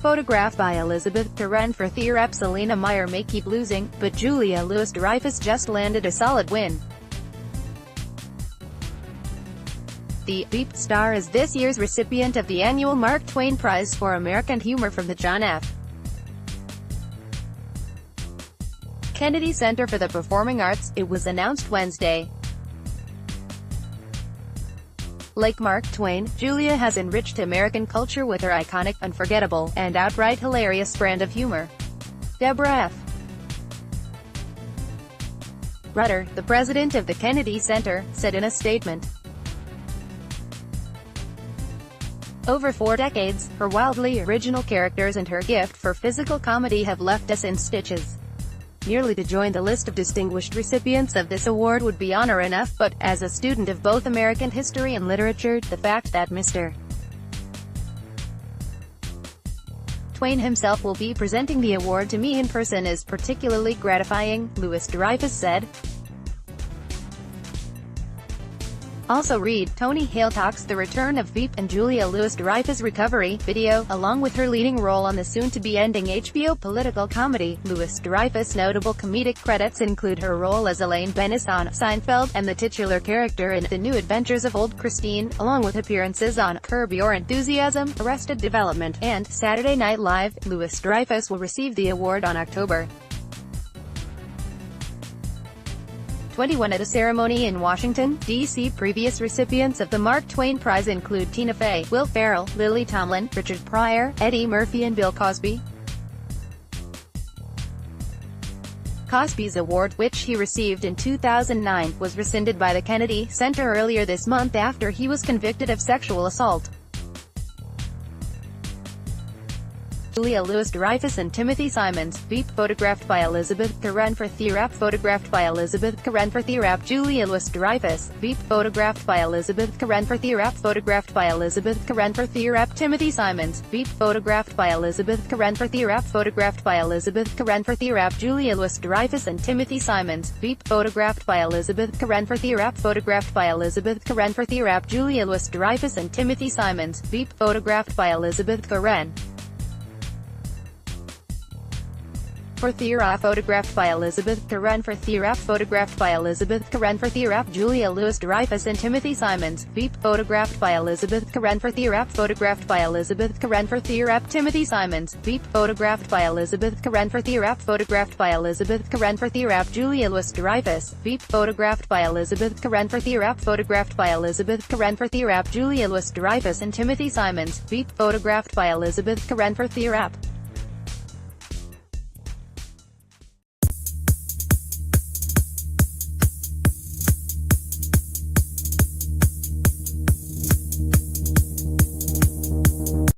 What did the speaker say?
photographed by Elisabeth Caren for TheWrap Selina Meyer may keep losing, but Julia Louis-Dreyfus just landed a solid win. The Veep star is this year's recipient of the annual Mark Twain Prize for American Humor from the John F. Kennedy Center for the Performing Arts, it was announced Wednesday. Like Mark Twain, Julia has enriched American culture with her iconic, unforgettable, and outright hilarious brand of humor. Deborah F. Rutter, the president of the Kennedy Center, said in a statement. Over 4 decades, her wildly original characters and her gift for physical comedy have left us in stitches. Merely to join the list of distinguished recipients of this award would be honor enough, but, as a student of both American history and literature, the fact that Mr. Twain himself will be presenting the award to me in person is particularly gratifying, Louis-Dreyfus said. Also read, Tony Hale talks the return of Veep and Julia Louis-Dreyfus' recovery video, along with her leading role on the soon-to-be-ending HBO political comedy. Louis-Dreyfus' notable comedic credits include her role as Elaine Bennis on Seinfeld, and the titular character in The New Adventures of Old Christine, along with appearances on Curb Your Enthusiasm, Arrested Development, and Saturday Night Live. Louis-Dreyfus will receive the award on October 21 at a ceremony in Washington, D.C. Previous recipients of the Mark Twain Prize include Tina Fey, Will Ferrell, Lily Tomlin, Richard Pryor, Eddie Murphy and Bill Cosby. Cosby's award, which he received in 2009, was rescinded by the Kennedy Center earlier this month after he was convicted of sexual assault. Julia Louis-Dreyfus and Timothy Simons. Veep, photographed by Elisabeth Caren for TheWrap. Photographed by Elisabeth Caren for TheWrap. Julia Louis-Dreyfus. Veep, photographed by Elisabeth Caren for TheWrap. Photographed by Elisabeth Caren for TheWrap. Timothy Simons. Veep, photographed by Elisabeth Caren for TheWrap. Photographed by Elisabeth Caren for TheWrap. Julia Louis-Dreyfus and Timothy Simons. Veep, photographed by Elisabeth Caren for TheWrap. Photographed by Elisabeth Caren for TheWrap. Julia Louis-Dreyfus and Timothy Simons. Veep, photographed by Elisabeth Caren for TheWrap. Photographed by Elisabeth Caren for TheWrap. Photographed by Elisabeth Caren for TheWrap. Julia Louis-Dreyfus and Timothy Simons. Veep, photographed by Elisabeth Caren for TheWrap. Photographed by Elisabeth Caren for TheWrap. Timothy Simons. Veep, photographed by Elisabeth Caren for TheWrap. Photographed by Elisabeth Caren for TheWrap. Julia Louis-Dreyfus. Veep, photographed by Elisabeth Caren for TheWrap. Photographed by Elisabeth Caren for TheWrap. Julia Louis-Dreyfus and Timothy Simons. Veep, photographed by Elisabeth Caren for TheWrap.